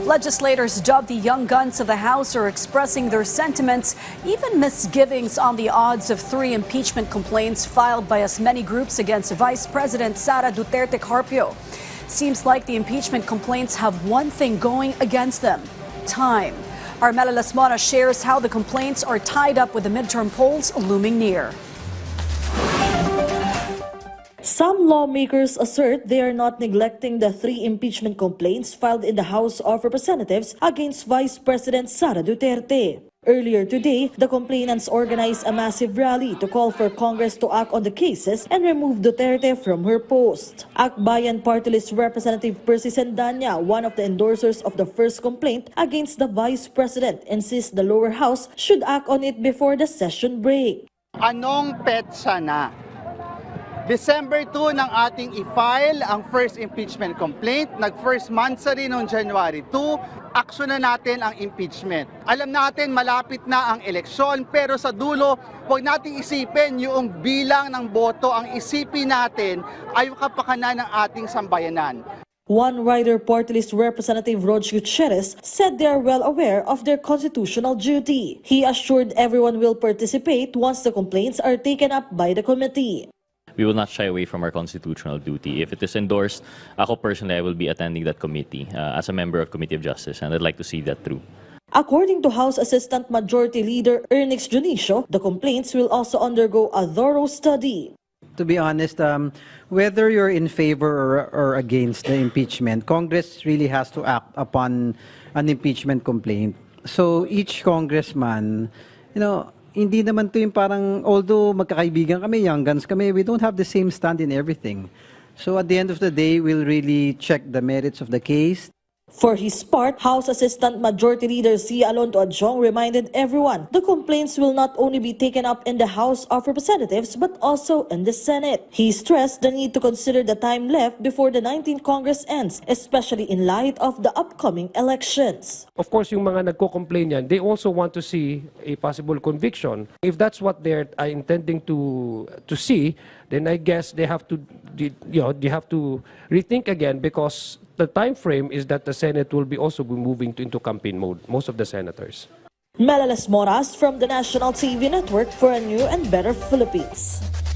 Legislators dubbed the young guns of the House are expressing their sentiments, even misgivings on the odds of 3 impeachment complaints filed by as many groups against Vice President Sara Duterte Carpio. Seems like the impeachment complaints have one thing going against them: time. Armela Lasmona shares how the complaints are tied up with the midterm polls looming near. Some lawmakers assert they are not neglecting the 3 impeachment complaints filed in the House of Representatives against Vice President Sara Duterte. Earlier today, the complainants organized a massive rally to call for Congress to act on the cases and remove Duterte from her post. Akbayan Party List Representative Percy Sendanya, one of the endorsers of the first complaint against the Vice President, insists the lower house should act on it before the session break. Anong petsa na? December 2 nang ating i-file ang first impeachment complaint. Nag-first month sa rin noong January 2. Aksyon na natin ang impeachment. Alam natin malapit na ang eleksyon, pero sa dulo, huwag nating isipin yung bilang ng boto. Ang isipin natin ay yung kapakanan ng ating sambayanan. One Rider Party List Representative Rog Gutierrez said they are well aware of their constitutional duty. He assured everyone will participate once the complaints are taken up by the committee. We will not shy away from our constitutional duty. If it is endorsed, ako personally, I will be attending that committee as a member of Committee of Justice, and I'd like to see that through. According to House Assistant Majority Leader Ernix Junicio, the complaints will also undergo a thorough study. To be honest, whether you're in favor or against the impeachment, Congress really has to act upon an impeachment complaint. So each congressman, hindi naman to yung parang, although magkakaibigan kami, young guns kami, we don't have the same stand in everything. So at the end of the day, we'll really check the merits of the case. For his part, House Assistant Majority Leader C. Alonto Adjong reminded everyone the complaints will not only be taken up in the House of Representatives but also in the Senate. He stressed the need to consider the time left before the 19th Congress ends, especially in light of the upcoming elections. Of course, yung mga nagko-complain yan, they also want to see a possible conviction. If that's what they're intending to see, then I guess they have to rethink again, because the time frame is that the Senate will be also moving into campaign mode, most of the senators. Melalas Moras from the National TV Network for a new and better Philippines.